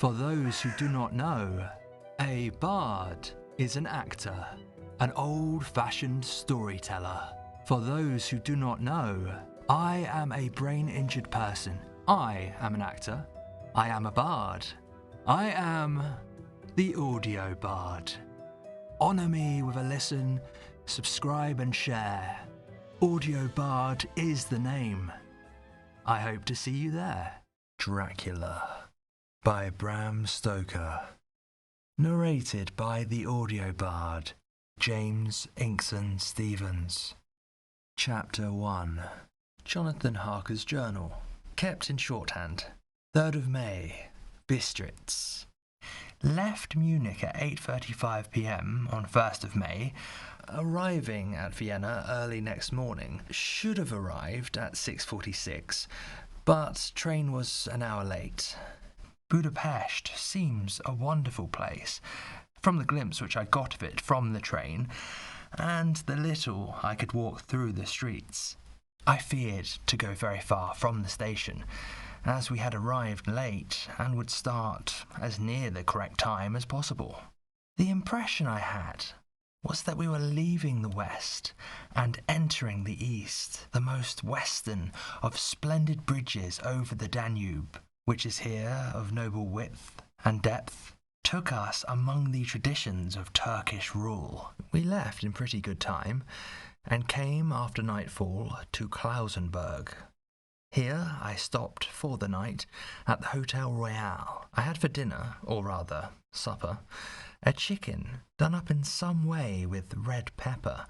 For those who do not know, a bard is an actor, an old-fashioned storyteller. For those who do not know, I am a brain-injured person. I am an actor. I am a bard. I am the audio bard. Honour me with a listen, subscribe and share. Audio Bard is the name. I hope to see you there. Dracula by Bram Stoker. Narrated by the audio bard, James Inkson Stevens. Chapter 1. Jonathan Harker's Journal. Kept in shorthand. 3rd of May. Bistritz. Left Munich at 8:35 p.m. on 1st of May, arriving at Vienna early next morning. Should have arrived at 6:46, but train was an hour late. Budapest seems a wonderful place, from the glimpse which I got of it from the train, and the little I could walk through the streets. I feared to go very far from the station, as we had arrived late and would start as near the correct time as possible. The impression I had was that we were leaving the west and entering the east, the most western of splendid bridges over the Danube, which is here of noble width and depth, took us among the traditions of Turkish rule. We left in pretty good time, and came after nightfall to Klausenburg. Here I stopped for the night at the Hotel Royal. I had for dinner, or rather supper, a chicken done up in some way with red pepper,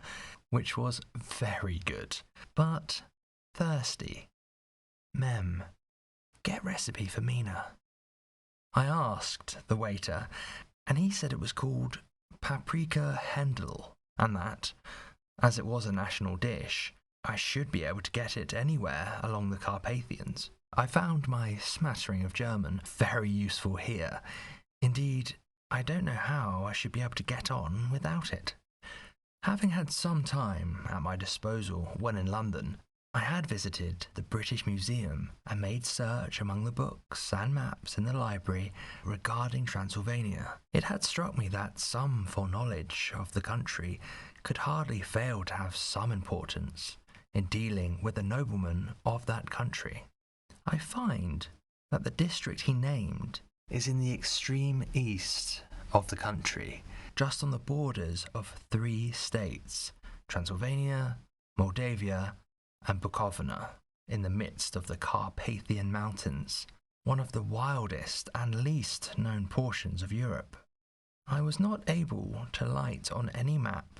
which was very good, but thirsty. Mem, get recipe for Mina. I asked the waiter, and he said it was called paprika Hendel, and that, as it was a national dish, I should be able to get it anywhere along the Carpathians. I found my smattering of German very useful here. Indeed, I don't know how I should be able to get on without it. Having had some time at my disposal when in London, I had visited the British Museum and made search among the books and maps in the library regarding Transylvania. It had struck me that some foreknowledge of the country could hardly fail to have some importance in dealing with the noblemen of that country. I find that the district he named is in the extreme east of the country, just on the borders of 3 states, Transylvania, Moldavia, and Bukovina, in the midst of the Carpathian Mountains, one of the wildest and least known portions of Europe. I was not able to light on any map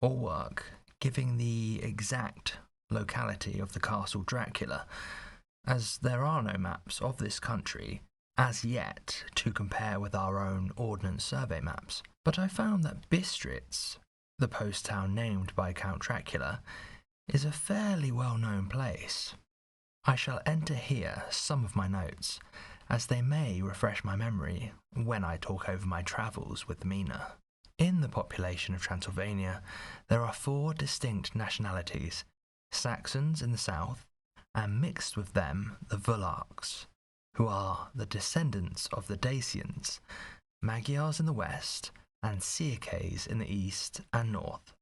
or work giving the exact locality of the castle Dracula, as there are no maps of this country as yet to compare with our own Ordnance Survey maps. But I found that Bistritz, the post town named by Count Dracula, is a fairly well-known place. I shall enter here some of my notes, as they may refresh my memory when I talk over my travels with Mina. In the population of Transylvania, there are 4 distinct nationalities: Saxons in the south, and mixed with them the Volaks, who are the descendants of the Dacians, Magyars in the west, and Sirkes in the east and north.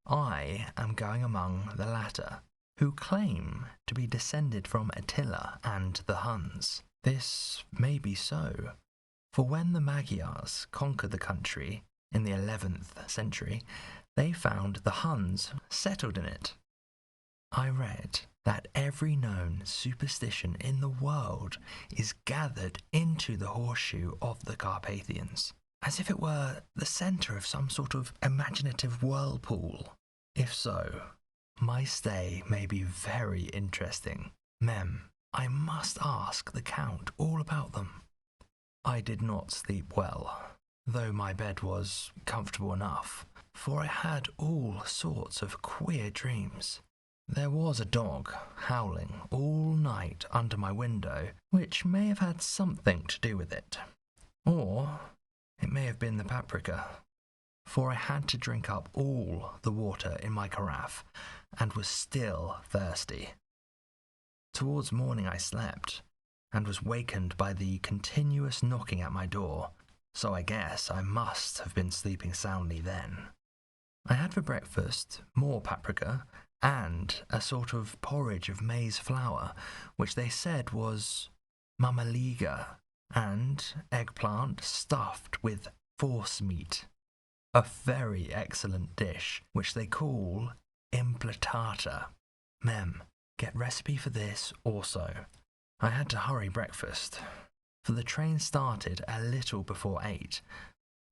I am going among the latter, who claim to be descended from Attila and the Huns. This may be so, for when the Magyars conquered the country in the 11th century, they found the Huns settled in it. I read that every known superstition in the world is gathered into the horseshoe of the Carpathians, as if it were the centre of some sort of imaginative whirlpool. If so, my stay may be very interesting. Mem, I must ask the Count all about them. I did not sleep well, though my bed was comfortable enough, for I had all sorts of queer dreams. There was a dog howling all night under my window, which may have had something to do with it. Or it may have been the paprika, for I had to drink up all the water in my carafe, and was still thirsty. Towards morning I slept, and was wakened by the continuous knocking at my door, so I guess I must have been sleeping soundly then. I had for breakfast more paprika and a sort of porridge of maize flour, which they said was mamaliga, and eggplant stuffed with force meat, a very excellent dish which they call implatata. Mem, get recipe for this also. I had to hurry breakfast, for the train started a little before 8,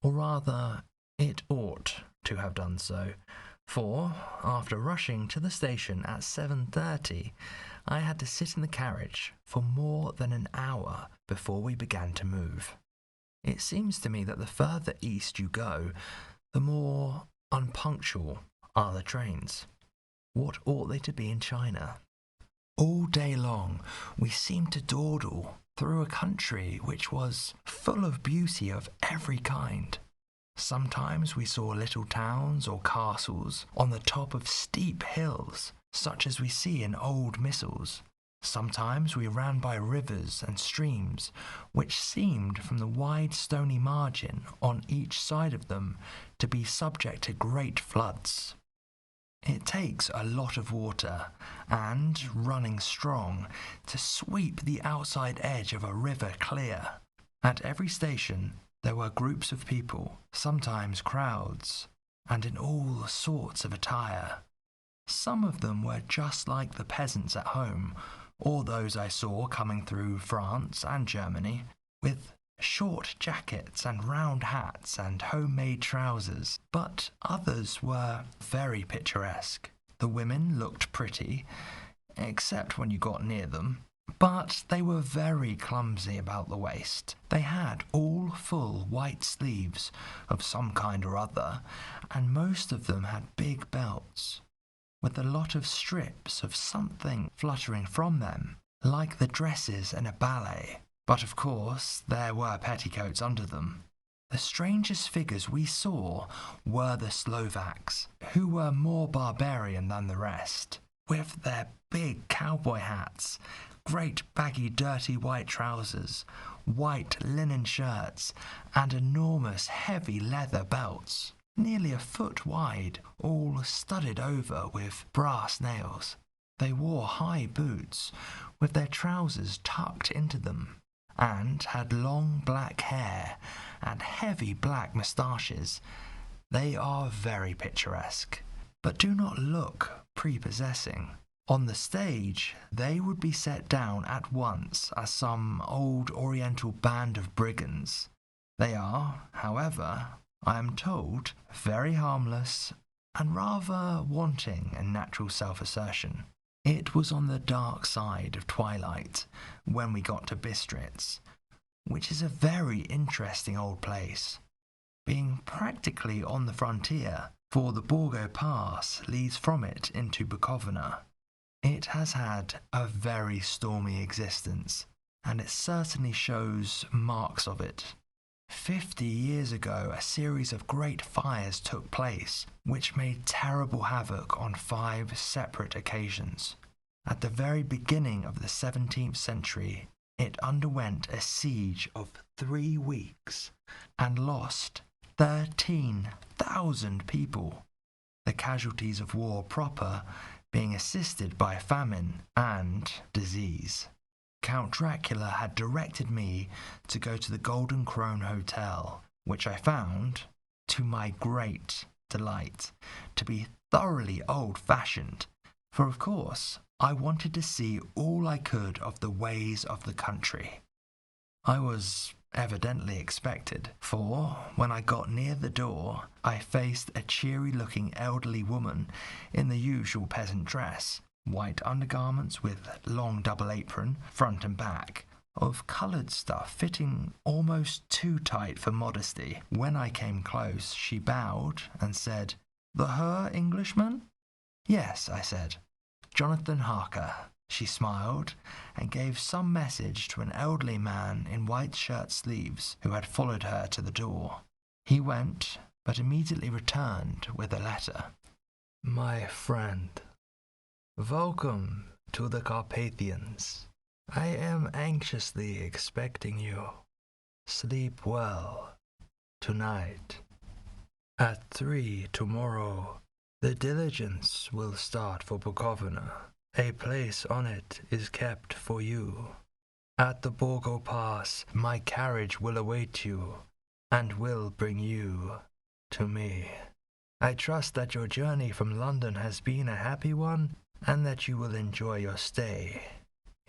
or rather, it ought to have done so, for, after rushing to the station at 7:30, I had to sit in the carriage for more than an hour before we began to move. It seems to me that the further east you go, the more unpunctual are the trains. What ought they to be in China? All day long we seemed to dawdle through a country which was full of beauty of every kind. Sometimes we saw little towns or castles on the top of steep hills, such as we see in old missals. Sometimes we ran by rivers and streams, which seemed from the wide stony margin on each side of them to be subject to great floods. It takes a lot of water, and running strong, to sweep the outside edge of a river clear. At every station there were groups of people, sometimes crowds, and in all sorts of attire. Some of them were just like the peasants at home, or those I saw coming through France and Germany, with short jackets and round hats and homemade trousers, but others were very picturesque. The women looked pretty, except when you got near them, but they were very clumsy about the waist. They had all full white sleeves of some kind or other, and most of them had big belts, with a lot of strips of something fluttering from them, like the dresses in a ballet. But of course, there were petticoats under them. The strangest figures we saw were the Slovaks, who were more barbarian than the rest, with their big cowboy hats, great baggy dirty white trousers, white linen shirts, and enormous heavy leather belts, nearly a foot wide, all studded over with brass nails. They wore high boots, with their trousers tucked into them, and had long black hair and heavy black moustaches. They are very picturesque, but do not look prepossessing. On the stage, they would be set down at once as some old oriental band of brigands. They are, however, I am told, very harmless and rather wanting in natural self-assertion. It was on the dark side of twilight when we got to Bistritz, which is a very interesting old place, being practically on the frontier, for the Borgo Pass leads from it into Bukovina. It has had a very stormy existence, and it certainly shows marks of it. 50 years ago, a series of great fires took place, which made terrible havoc on 5 separate occasions. At the very beginning of the 17th century, it underwent a siege of 3 weeks and lost 13,000 people, the casualties of war proper being assisted by famine and disease. Count Dracula had directed me to go to the Golden Krone Hotel, which I found, to my great delight, to be thoroughly old-fashioned, for of course I wanted to see all I could of the ways of the country. I was evidently expected, for when I got near the door, I faced a cheery-looking elderly woman in the usual peasant dress, white undergarments with long double apron, front and back, of coloured stuff fitting almost too tight for modesty. When I came close, she bowed and said, "The Herr Englishman?" "Yes," I said. "Jonathan Harker." She smiled and gave some message to an elderly man in white shirt sleeves who had followed her to the door. He went, but immediately returned with a letter. "My friend, welcome to the Carpathians. I am anxiously expecting you. Sleep well tonight. At 3 tomorrow, the diligence will start for Bukovina. A place on it is kept for you. At the Borgo Pass, my carriage will await you and will bring you to me. I trust that your journey from London has been a happy one and that you will enjoy your stay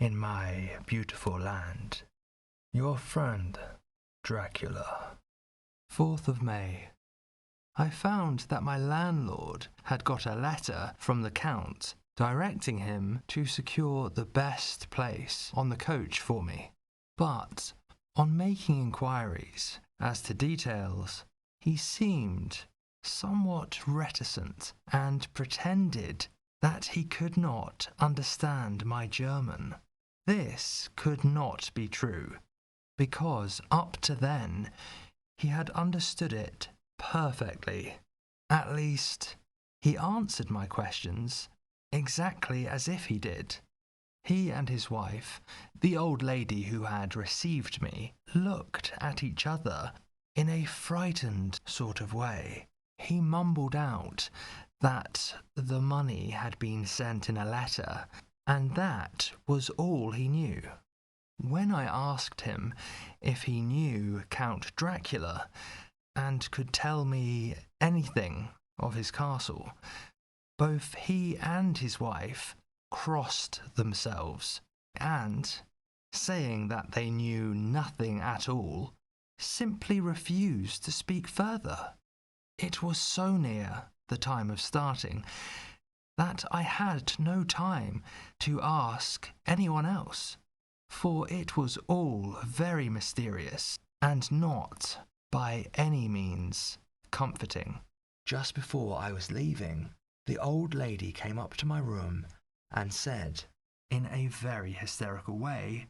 in my beautiful land. Your friend, Dracula. 4th of May. I found that my landlord had got a letter from the Count directing him to secure the best place on the coach for me. But on making inquiries as to details, he seemed somewhat reticent and pretended that he could not understand my German. This could not be true, because up to then he had understood it perfectly. At least, he answered my questions exactly as if he did. He and his wife, the old lady who had received me, looked at each other in a frightened sort of way. He mumbled out that the money had been sent in a letter, and that was all he knew. When I asked him if he knew Count Dracula and could tell me anything of his castle, both he and his wife crossed themselves and, saying that they knew nothing at all, simply refused to speak further. It was so near the time of starting that I had no time to ask anyone else, for it was all very mysterious and not by any means comforting. Just before I was leaving, the old lady came up to my room and said, in a very hysterical way,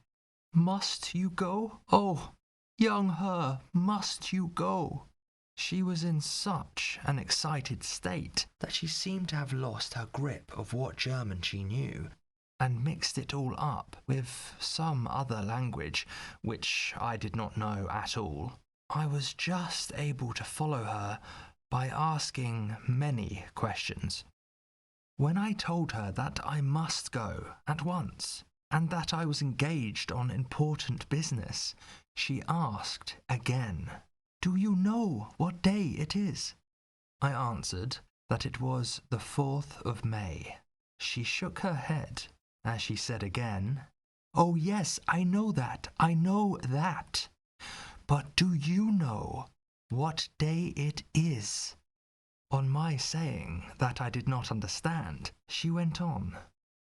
"Must you go? Oh, young her, must you go?" She was in such an excited state that she seemed to have lost her grip of what German she knew, and mixed it all up with some other language which I did not know at all. I was just able to follow her by asking many questions. When I told her that I must go at once, and that I was engaged on important business, she asked again, "Do you know what day it is?" I answered that it was the 4th of May. She shook her head as she said again, "Oh yes, I know that. But do you know what day it is?" On my saying that I did not understand, she went on,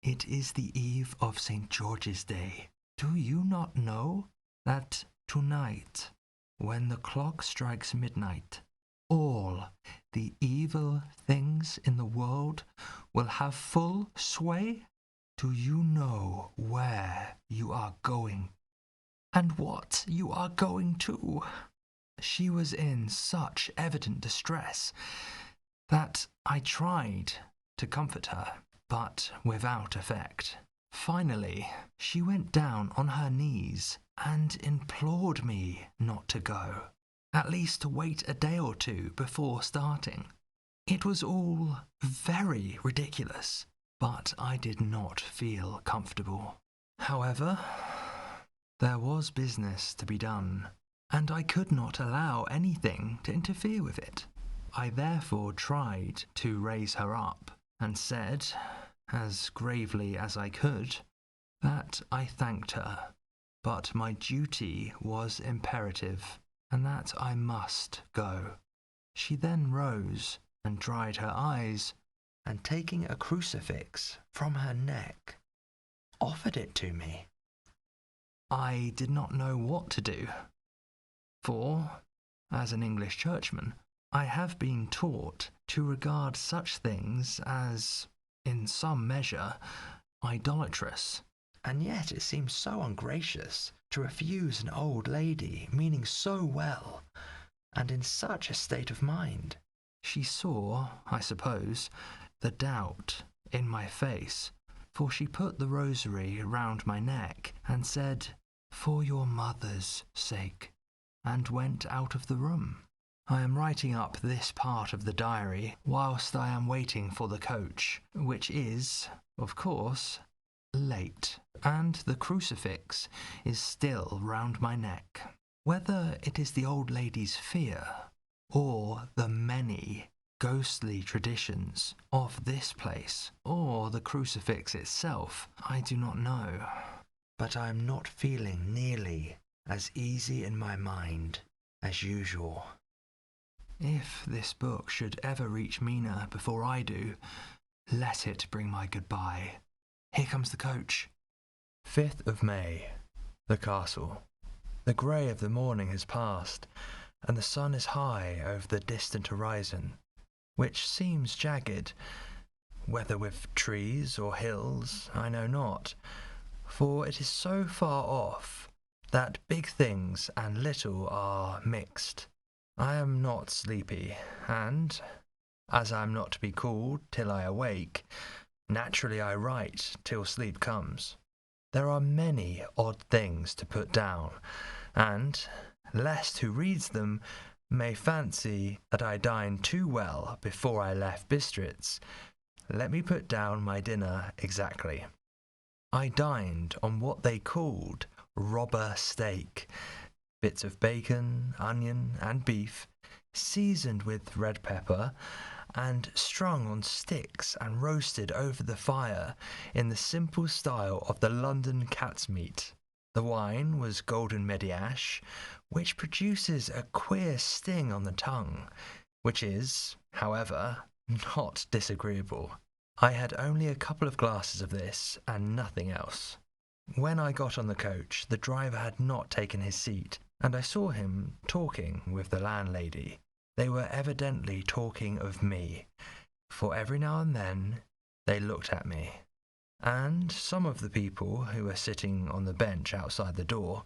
"It is the eve of St. George's Day. Do you not know that tonight, when the clock strikes midnight, all the evil things in the world will have full sway? Do you know where you are going and what you are going to?" She was in such evident distress that I tried to comfort her, but without effect. Finally, she went down on her knees and implored me not to go, at least to wait a day or two before starting. It was all very ridiculous, but I did not feel comfortable. However, there was business to be done, and I could not allow anything to interfere with it. I therefore tried to raise her up and said, as gravely as I could, that I thanked her, but my duty was imperative, and that I must go. She then rose and dried her eyes, and taking a crucifix from her neck, offered it to me. I did not know what to do, for, as an English churchman, I have been taught to regard such things as, in some measure, idolatrous, and yet it seemed so ungracious to refuse an old lady meaning so well, and in such a state of mind. She saw, I suppose, the doubt in my face, for she put the rosary round my neck and said, "For your mother's sake," and went out of the room. I am writing up this part of the diary whilst I am waiting for the coach, which is, of course, late, and the crucifix is still round my neck. Whether it is the old lady's fear, or the many ghostly traditions of this place, or the crucifix itself, I do not know. But I am not feeling nearly as easy in my mind as usual. If this book should ever reach Mina before I do, let it bring my goodbye. Here comes the coach. 5th of May. The castle. The grey of the morning has passed, and the sun is high over the distant horizon, which seems jagged, whether with trees or hills, I know not, for it is so far off that big things and little are mixed. I am not sleepy, and, as I am not to be called till I awake, naturally I write till sleep comes. There are many odd things to put down, and, lest who reads them may fancy that I dined too well before I left Bistritz, let me put down my dinner exactly. I dined on what they called robber steak, bits of bacon, onion, and beef, seasoned with red pepper, and strung on sticks and roasted over the fire in the simple style of the London cat's meat. The wine was golden mediash, which produces a queer sting on the tongue, which is, however, not disagreeable. I had only a couple of glasses of this and nothing else. When I got on the coach, the driver had not taken his seat, and I saw him talking with the landlady. They were evidently talking of me, for every now and then they looked at me. And some of the people who were sitting on the bench outside the door,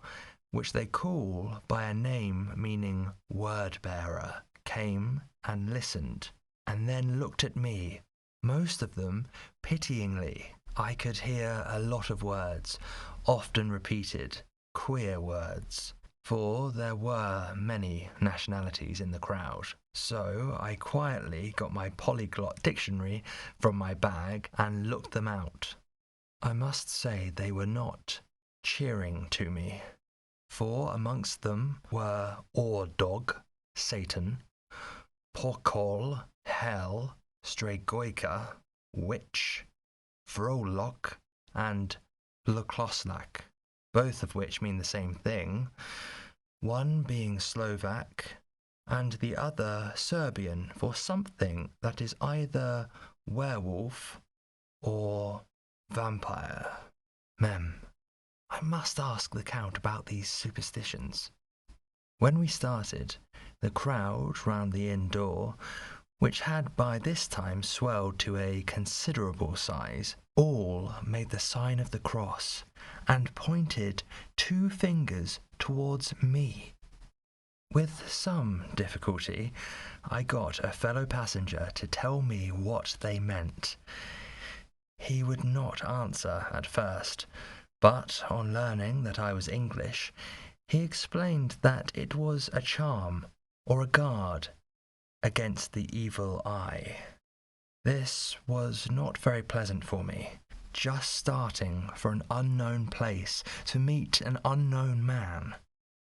which they call by a name meaning word-bearer, came and listened, and then looked at me, most of them pityingly. I could hear a lot of words, often repeated, queer words, for there were many nationalities in the crowd. So I quietly got my polyglot dictionary from my bag and looked them out. I must say they were not cheering to me, for amongst them were Ordog, Satan, Pokol, Hell, Stregoika, Witch, Vrolok, and Blokloslak, both of which mean the same thing, one being Slovak and the other Serbian for something that is either werewolf or vampire. I must ask the Count about these superstitions. When we started, the crowd round the inn door, which had by this time swelled to a considerable size, all made the sign of the cross and pointed 2 fingers towards me. With some difficulty, I got a fellow passenger to tell me what they meant. He would not answer at first, but on learning that I was English, he explained that it was a charm or a guard against the evil eye. This was not very pleasant for me, just starting for an unknown place to meet an unknown man.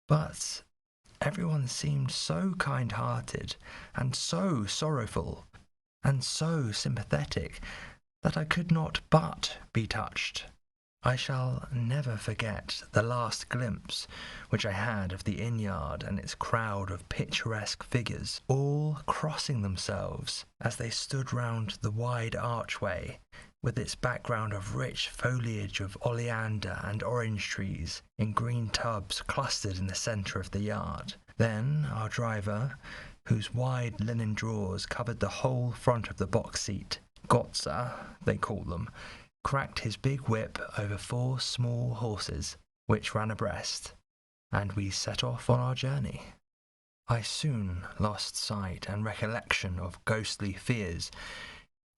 But everyone seemed so kind-hearted and so sorrowful and so sympathetic that I could not but be touched. I shall never forget the last glimpse which I had of the inn-yard and its crowd of picturesque figures, all crossing themselves as they stood round the wide archway, with its background of rich foliage of oleander and orange trees in green tubs clustered in the centre of the yard. Then our driver, whose wide linen drawers covered the whole front of the box seat, Gotza, they call them, cracked his big whip over 4 small horses, which ran abreast, and we set off on our journey. I soon lost sight and recollection of ghostly fears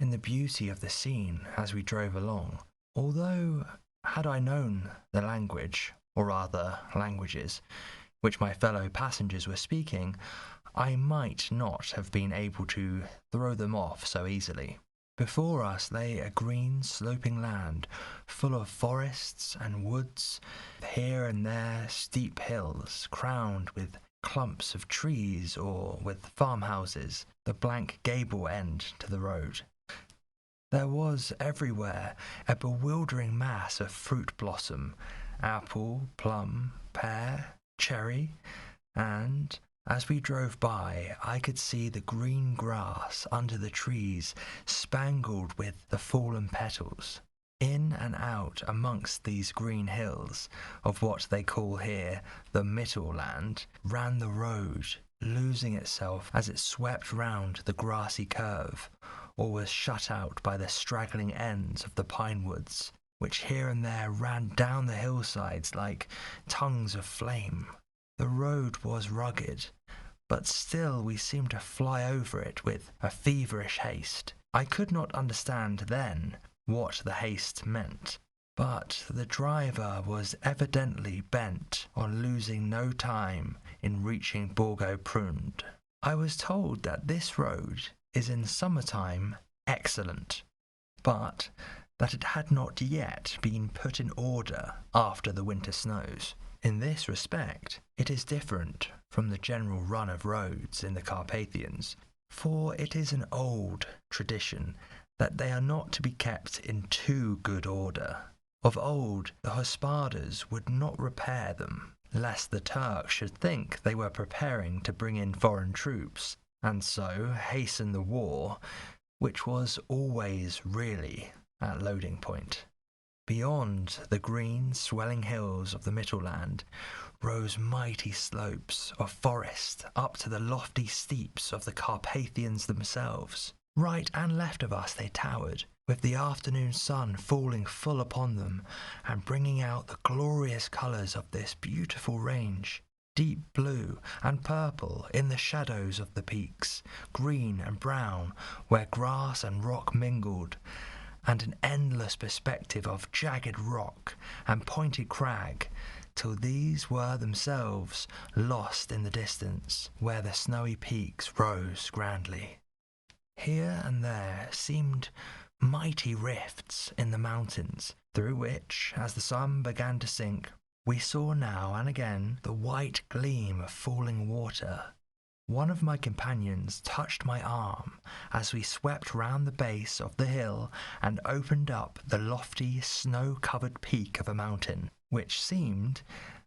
in the beauty of the scene as we drove along, Although, had I known the language, or rather languages, which my fellow passengers were speaking, I might not have been able to throw them off so easily. Before us lay a green sloping land, full of forests and woods, here and there steep hills crowned with clumps of trees or with farmhouses, the blank gable end to the road. There was everywhere a bewildering mass of fruit blossom, apple, plum, pear, cherry, and as we drove by, I could see the green grass under the trees spangled with the fallen petals. In and out amongst these green hills, of what they call here the Mittelland, ran the road, losing itself as it swept round the grassy curve, or was shut out by the straggling ends of the pine woods, which here and there ran down the hillsides like tongues of flame. The road was rugged, but still we seemed to fly over it with a feverish haste. I could not understand then what the haste meant, but the driver was evidently bent on losing no time in reaching Borgo-Prund. I was told that this road is in summertime excellent, but that it had not yet been put in order after the winter snows. In this respect, it is different from the general run of roads in the Carpathians, for it is an old tradition that they are not to be kept in too good order. Of old, the Hospadas would not repair them, lest the Turks should think they were preparing to bring in foreign troops, and so hasten the war, which was always really at loading point. Beyond the green, swelling hills of the Mittelland rose mighty slopes of forest up to the lofty steeps of the Carpathians themselves. Right and left of us they towered, with the afternoon sun falling full upon them and bringing out the glorious colours of this beautiful range. Deep blue and purple in the shadows of the peaks, green and brown where grass and rock mingled, and an endless perspective of jagged rock and pointed crag, till these were themselves lost in the distance, where the snowy peaks rose grandly. Here and there seemed mighty rifts in the mountains, through which, as the sun began to sink, we saw now and again the white gleam of falling water. One of my companions touched my arm as we swept round the base of the hill and opened up the lofty, snow-covered peak of a mountain, which seemed,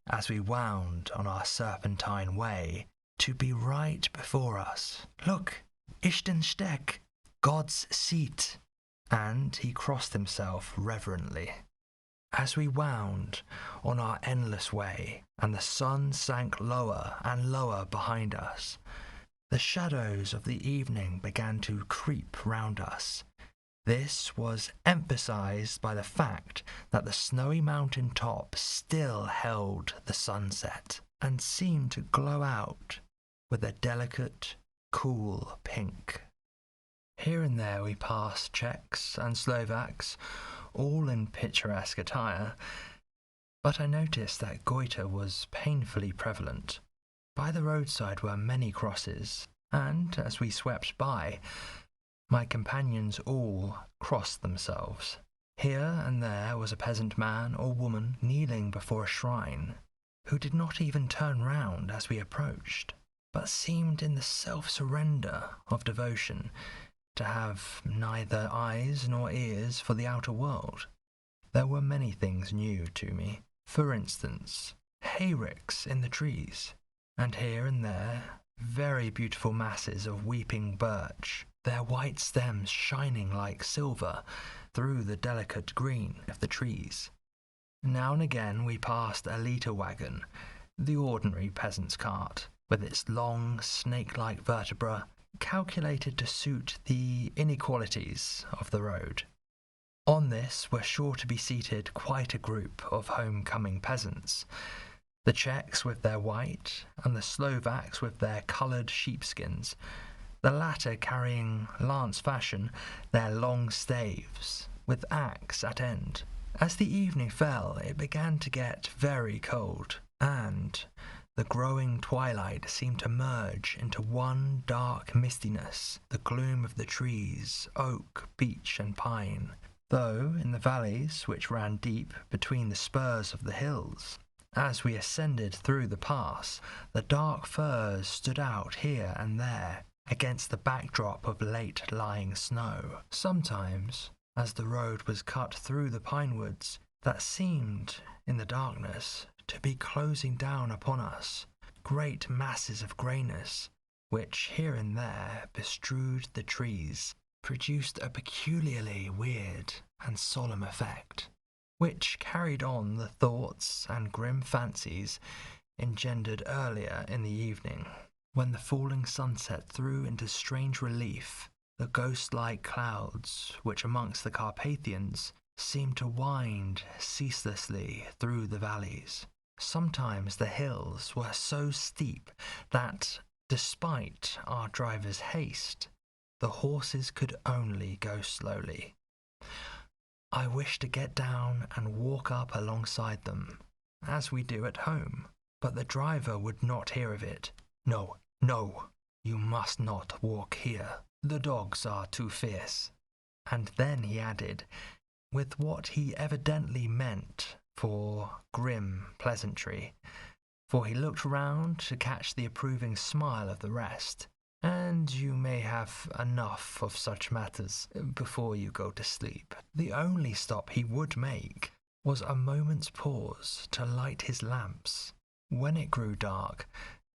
as we wound on our serpentine way, to be right before us. "Look, Ichtensteck, God's seat," and he crossed himself reverently. As we wound on our endless way, and the sun sank lower and lower behind us, the shadows of the evening began to creep round us. This was emphasized by the fact that the snowy mountain top still held the sunset, and seemed to glow out with a delicate, cool pink. Here and there we passed Czechs and Slovaks, all in picturesque attire, but I noticed that goiter was painfully prevalent. By the roadside were many crosses, and as we swept by, my companions all crossed themselves. Here and there was a peasant man or woman kneeling before a shrine, who did not even turn round as we approached, but seemed in the self-surrender of devotion to have neither eyes nor ears for the outer world. There were many things new to me. For instance, hayricks in the trees, and here and there very beautiful masses of weeping birch, their white stems shining like silver through the delicate green of the trees. Now and again we passed a litre wagon, the ordinary peasant's cart, with its long, snake-like vertebra, calculated to suit the inequalities of the road. On this were sure to be seated quite a group of home-coming peasants, the Czechs with their white, and the Slovaks with their coloured sheepskins, the latter carrying, lance fashion, their long staves, with axe at end. As the evening fell, it began to get very cold, and the growing twilight seemed to merge into one dark mistiness, the gloom of the trees, oak, beech, and pine, though in the valleys which ran deep between the spurs of the hills. As we ascended through the pass, the dark firs stood out here and there against the backdrop of late-lying snow. Sometimes, as the road was cut through the pine woods that seemed, in the darkness, to be closing down upon us, great masses of greyness, which here and there bestrewed the trees, produced a peculiarly weird and solemn effect, which carried on the thoughts and grim fancies engendered earlier in the evening, when the falling sunset threw into strange relief the ghost-like clouds which amongst the Carpathians seemed to wind ceaselessly through the valleys. Sometimes the hills were so steep that, despite our driver's haste, the horses could only go slowly. I wished to get down and walk up alongside them, as we do at home, but the driver would not hear of it. No, you must not walk here. The dogs are too fierce. And then he added, with what he evidently meant for grim pleasantry, for he looked round to catch the approving smile of the rest, and you may have enough of such matters before you go to sleep. The only stop he would make was a moment's pause to light his lamps. When it grew dark,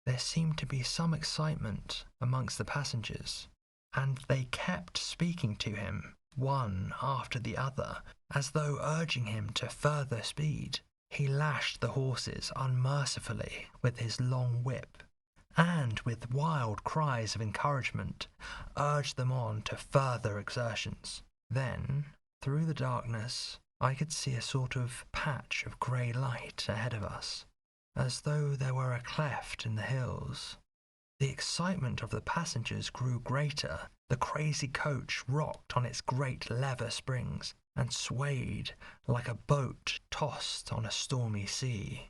there seemed to be some excitement amongst the passengers, and they kept speaking to him, one after the other, as though urging him to further speed. He lashed the horses unmercifully with his long whip, and with wild cries of encouragement urged them on to further exertions. Then, through the darkness, I could see a sort of patch of grey light ahead of us, as though there were a cleft in the hills. The excitement of the passengers grew greater. The crazy coach rocked on its great lever springs and swayed like a boat tossed on a stormy sea.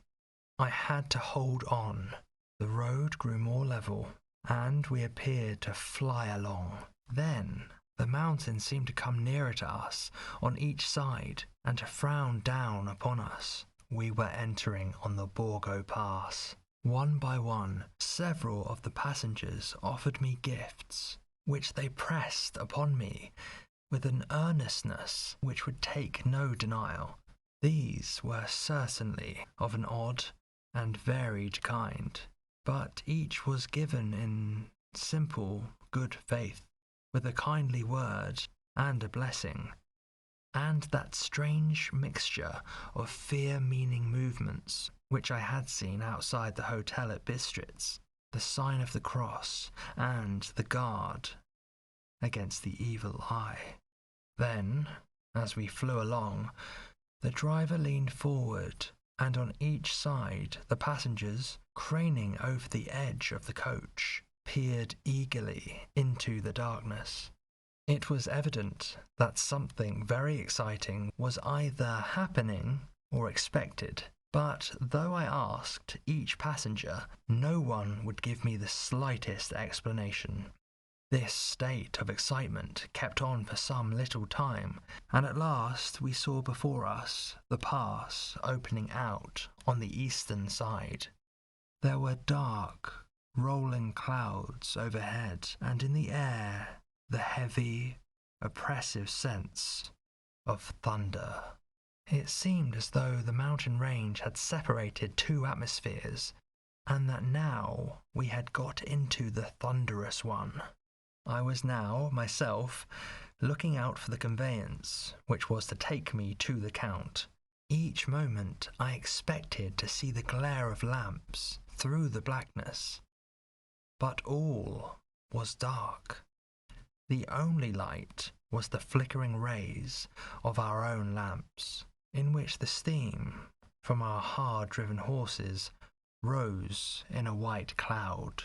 I had to hold on. The road grew more level, and we appeared to fly along. Then the mountains seemed to come nearer to us on each side and to frown down upon us. We were entering on the Borgo Pass. One by one, several of the passengers offered me gifts, which they pressed upon me with an earnestness which would take no denial. These were certainly of an odd and varied kind, but each was given in simple good faith, with a kindly word and a blessing, and that strange mixture of fear-meaning movements which I had seen outside the hotel at Bistritz, the sign of the cross and the guard against the evil eye. Then, as we flew along, the driver leaned forward, and on each side the passengers, craning over the edge of the coach, peered eagerly into the darkness. It was evident that something very exciting was either happening or expected, but though I asked each passenger, no one would give me the slightest explanation. This state of excitement kept on for some little time, and at last we saw before us the pass opening out on the eastern side. There were dark, rolling clouds overhead, and in the air the heavy, oppressive sense of thunder. It seemed as though the mountain range had separated two atmospheres, and that now we had got into the thunderous one. I was now, myself, looking out for the conveyance which was to take me to the Count. Each moment I expected to see the glare of lamps through the blackness, but all was dark. The only light was the flickering rays of our own lamps, in which the steam from our hard-driven horses rose in a white cloud.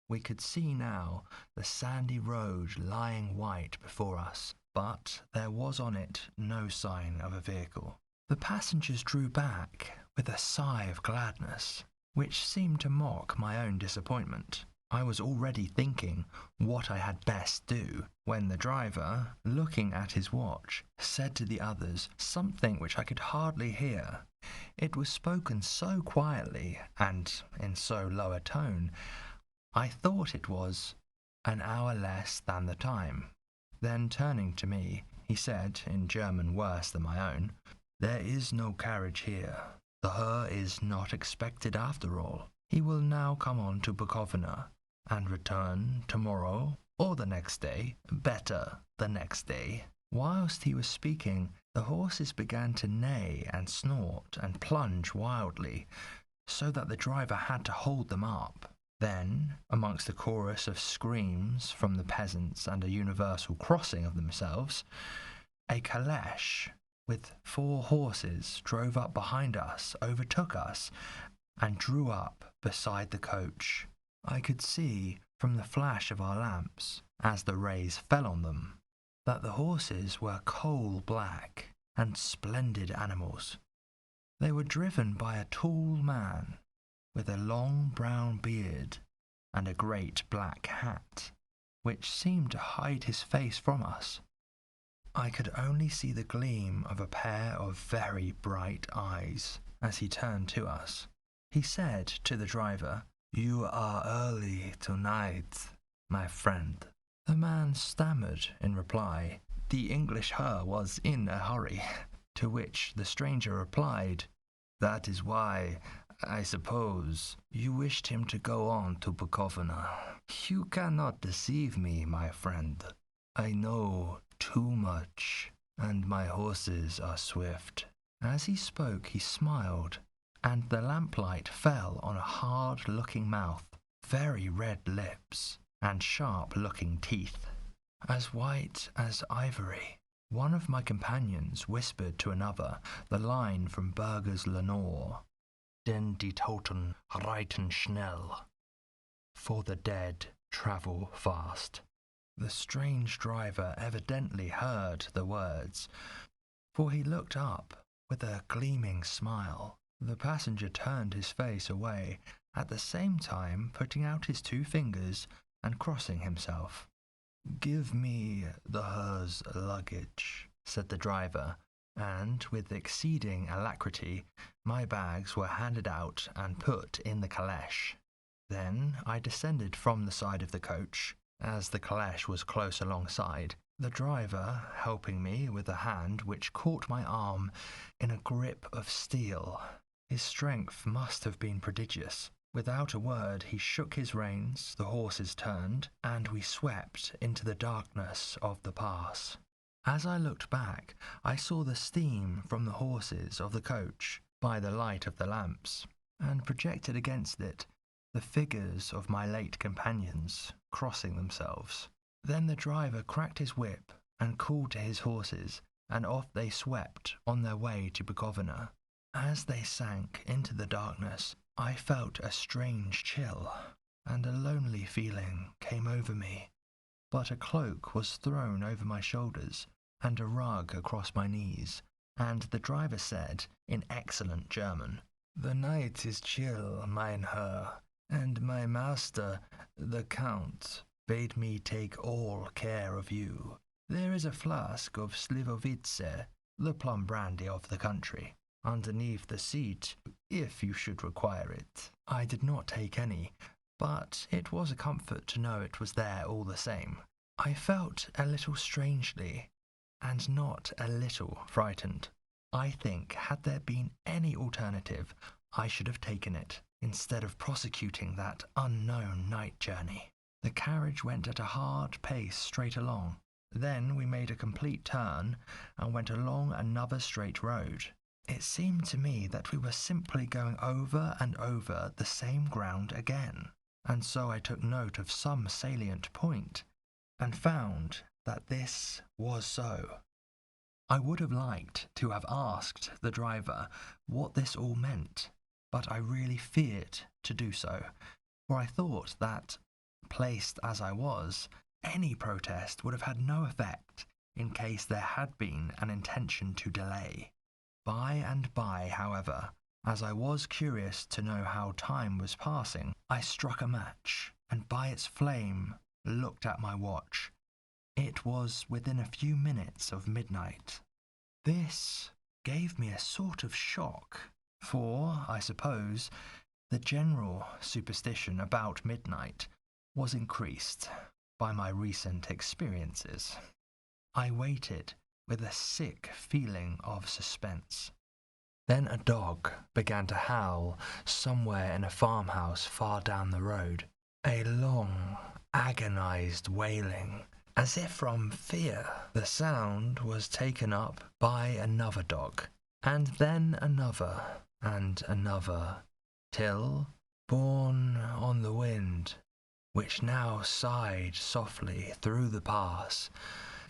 We could see now the sandy road lying white before us, but there was on it no sign of a vehicle. The passengers drew back with a sigh of gladness, which seemed to mock my own disappointment. I was already thinking what I had best do, when the driver, looking at his watch, said to the others something which I could hardly hear. It was spoken so quietly and in so low a tone, I thought it was an hour less than the time. Then turning to me, he said, in German worse than my own, "There is no carriage here. The Herr is not expected after all. He will now come on to Bukovina, and return tomorrow or the next day, better the next day." Whilst he was speaking, the horses began to neigh and snort and plunge wildly, so that the driver had to hold them up. Then, amongst a chorus of screams from the peasants and a universal crossing of themselves, a caleche with 4 horses drove up behind us, overtook us, and drew up beside the coach. I could see from the flash of our lamps, as the rays fell on them, that the horses were coal black and splendid animals. They were driven by a tall man with a long brown beard and a great black hat, which seemed to hide his face from us. I could only see the gleam of a pair of very bright eyes as he turned to us. He said to the driver, "You are early tonight, my friend." The man stammered in reply. The English Herr was in a hurry, to which the stranger replied, "That is why, I suppose, you wished him to go on to Bukovina. You cannot deceive me, my friend. I know too much, and my horses are swift." As he spoke, he smiled, and the lamplight fell on a hard-looking mouth, very red lips, and sharp-looking teeth, as white as ivory. One of my companions whispered to another the line from Burger's Lenore, "Den die Toten reiten schnell," for the dead travel fast. The strange driver evidently heard the words, for he looked up with a gleaming smile. The passenger turned his face away, at the same time putting out his 2 fingers and crossing himself. "Give me the Herr's luggage," said the driver, and with exceeding alacrity my bags were handed out and put in the caleche. Then I descended from the side of the coach, as the caleche was close alongside, the driver helping me with a hand which caught my arm in a grip of steel. His strength must have been prodigious. Without a word, he shook his reins, the horses turned, and we swept into the darkness of the pass. As I looked back, I saw the steam from the horses of the coach by the light of the lamps, and projected against it the figures of my late companions crossing themselves. Then the driver cracked his whip and called to his horses, and off they swept on their way to Bukovina. As they sank into the darkness, I felt a strange chill, and a lonely feeling came over me, but a cloak was thrown over my shoulders, and a rug across my knees, and the driver said, in excellent German, "The night is chill, mein Herr, and my master, the Count, bade me take all care of you. There is a flask of Slivovice, the plum brandy of the country, underneath the seat, if you should require it." I did not take any, but it was a comfort to know it was there all the same. I felt a little strangely, and not a little frightened. I think, had there been any alternative, I should have taken it, instead of prosecuting that unknown night journey. The carriage went at a hard pace straight along. Then we made a complete turn, and went along another straight road. It seemed to me that we were simply going over and over the same ground again, and so I took note of some salient point, and found that this was so. I would have liked to have asked the driver what this all meant, but I really feared to do so, for I thought that, placed as I was, any protest would have had no effect in case there had been an intention to delay. By and by, however, as I was curious to know how time was passing, I struck a match, and by its flame looked at my watch. It was within a few minutes of midnight. This gave me a sort of shock, for, I suppose, the general superstition about midnight was increased by my recent experiences. I waited with a sick feeling of suspense. Then a dog began to howl somewhere in a farmhouse far down the road. A long, agonized wailing, as if from fear. The sound was taken up by another dog, and then another, and another, till, borne on the wind, which now sighed softly through the pass,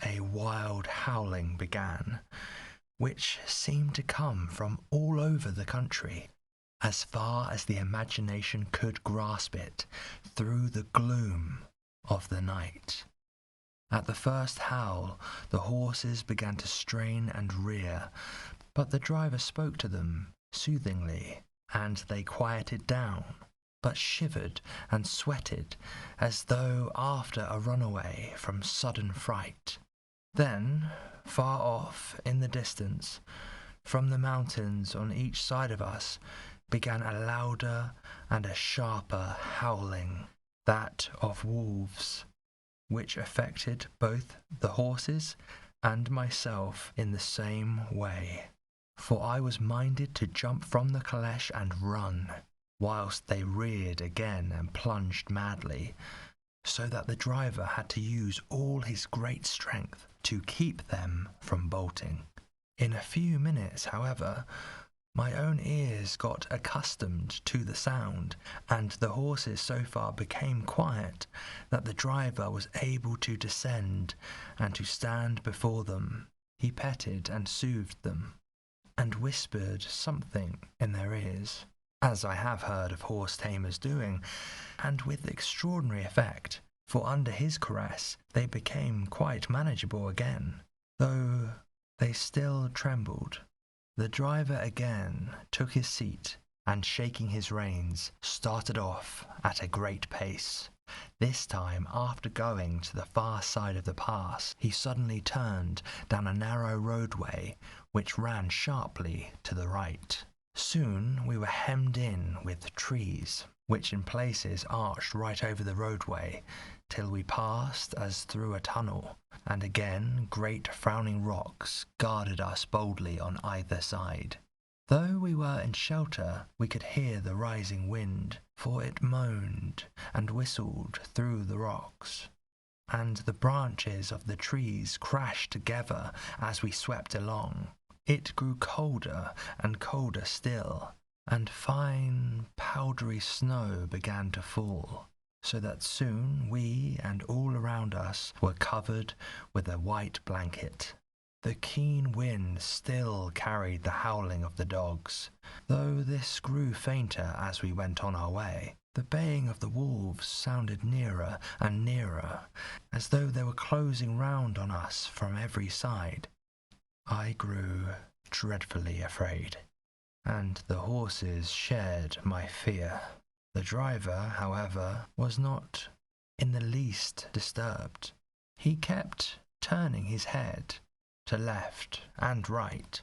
a wild howling began, which seemed to come from all over the country, as far as the imagination could grasp it, through the gloom of the night. At the first howl, the horses began to strain and rear, but the driver spoke to them soothingly, and they quieted down, but shivered and sweated as though after a runaway from sudden fright. Then, far off in the distance, from the mountains on each side of us, began a louder and a sharper howling, that of wolves, which affected both the horses and myself in the same way, for I was minded to jump from the caleche and run, whilst they reared again and plunged madly, so that the driver had to use all his great strength to keep them from bolting. In a few minutes, however, my own ears got accustomed to the sound, and the horses so far became quiet that the driver was able to descend and to stand before them. He petted and soothed them, and whispered something in their ears, as I have heard of horse tamers doing, and with extraordinary effect, for under his caress they became quite manageable again, though they still trembled. The driver again took his seat, and shaking his reins, started off at a great pace. This time, after going to the far side of the pass, he suddenly turned down a narrow roadway which ran sharply to the right. Soon we were hemmed in with trees, which in places arched right over the roadway, till we passed as through a tunnel, and again great frowning rocks guarded us boldly on either side. Though we were in shelter, we could hear the rising wind, for it moaned and whistled through the rocks, and the branches of the trees crashed together as we swept along. It grew colder and colder still, and fine, powdery snow began to fall, so that soon we and all around us were covered with a white blanket. The keen wind still carried the howling of the dogs, though this grew fainter as we went on our way. The baying of the wolves sounded nearer and nearer, as though they were closing round on us from every side. I grew dreadfully afraid, and the horses shared my fear. The driver, however, was not in the least disturbed. He kept turning his head to left and right,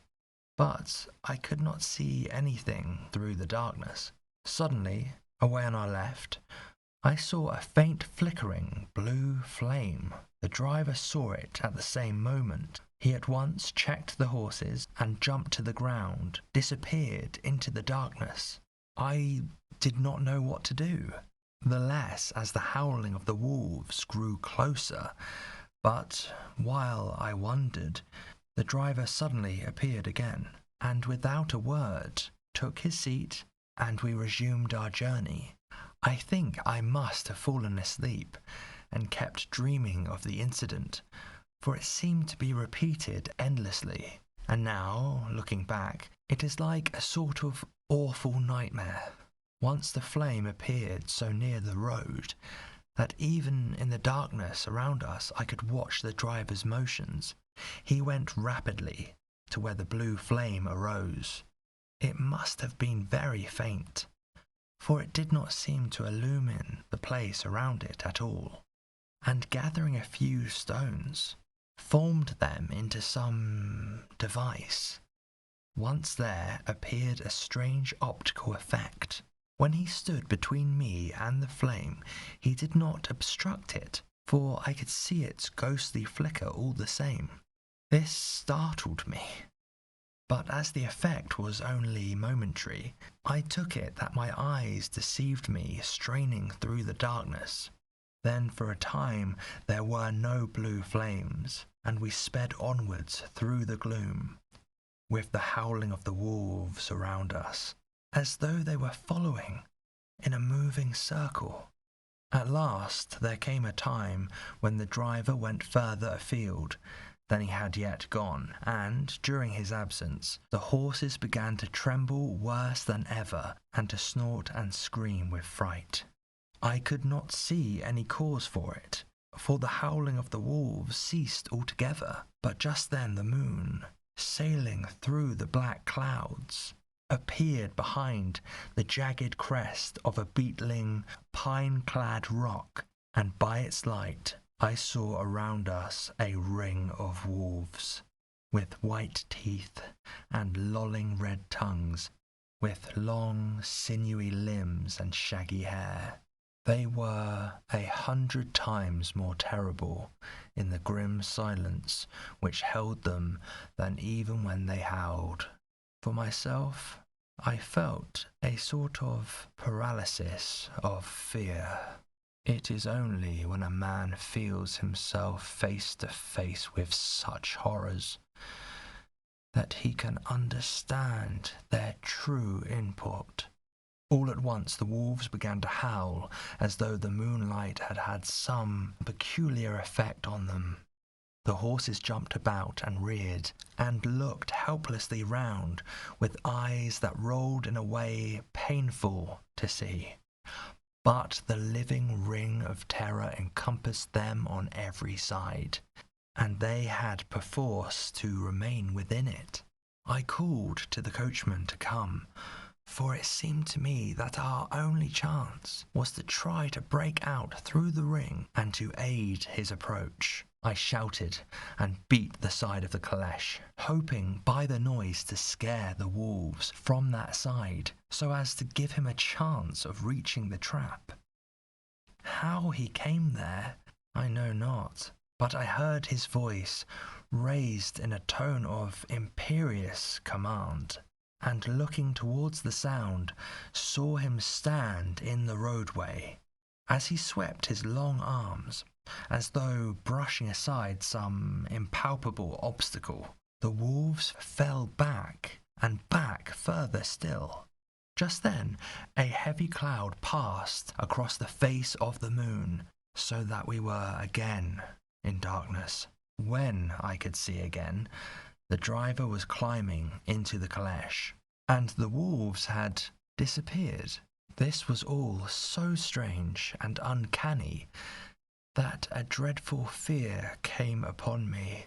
but I could not see anything through the darkness. Suddenly, away on our left, I saw a faint flickering blue flame. The driver saw it at the same moment. He at once checked the horses and jumped to the ground, disappeared into the darkness. I did not know what to do, the less as the howling of the wolves grew closer. But while I wondered, the driver suddenly appeared again, and without a word took his seat, and we resumed our journey. I think I must have fallen asleep and kept dreaming of the incident, for it seemed to be repeated endlessly, and now, looking back, it is like a sort of awful nightmare. Once the flame appeared so near the road that even in the darkness around us I could watch the driver's motions. He went rapidly, to where the blue flame arose. It must have been very faint, for it did not seem to illumine the place around it at all, and gathering a few stones, formed them into some device. Once there appeared a strange optical effect. When he stood between me and the flame, he did not obstruct it, for I could see its ghostly flicker all the same. This startled me, but as the effect was only momentary, I took it that my eyes deceived me, straining through the darkness. Then for a time there were no blue flames, and we sped onwards through the gloom, with the howling of the wolves around us, as though they were following in a moving circle. At last there came a time when the driver went further afield than he had yet gone, and during his absence the horses began to tremble worse than ever and to snort and scream with fright. I could not see any cause for it, for the howling of the wolves ceased altogether, but just then the moon, sailing through the black clouds, appeared behind the jagged crest of a beetling, pine-clad rock, and by its light I saw around us a ring of wolves, with white teeth and lolling red tongues, with long, sinewy limbs and shaggy hair. They were 100 times more terrible in the grim silence which held them than even when they howled. For myself, I felt a sort of paralysis of fear. It is only when a man feels himself face to face with such horrors that he can understand their true import. All at once the wolves began to howl as though the moonlight had had some peculiar effect on them. The horses jumped about and reared, and looked helplessly round, with eyes that rolled in a way painful to see. But the living ring of terror encompassed them on every side, and they had perforce to remain within it. I called to the coachman to come, for it seemed to me that our only chance was to try to break out through the ring and to aid his approach. I shouted and beat the side of the caleche, hoping by the noise to scare the wolves from that side, so as to give him a chance of reaching the trap. How he came there, I know not, but I heard his voice raised in a tone of imperious command, and looking towards the sound, saw him stand in the roadway. As he swept his long arms, as though brushing aside some impalpable obstacle, the wolves fell back and back further still. Just then a heavy cloud passed across the face of the moon, so that we were again in darkness. When I could see again, the driver was climbing into the caleche, and the wolves had disappeared. This was all so strange and uncanny that a dreadful fear came upon me,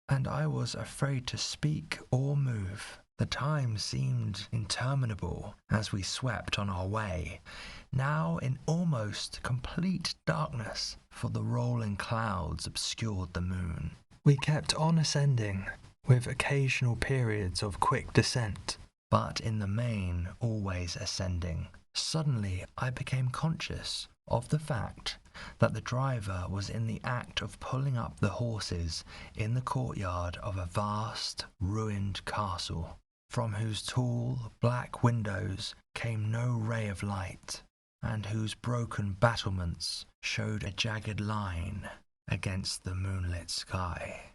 and I was afraid to speak or move. The time seemed interminable as we swept on our way, now in almost complete darkness, for the rolling clouds obscured the moon. We kept on ascending, with occasional periods of quick descent, but in the main always ascending. Suddenly I became conscious of the fact that the driver was in the act of pulling up the horses in the courtyard of a vast, ruined castle, from whose tall, black windows came no ray of light, and whose broken battlements showed a jagged line against the moonlit sky.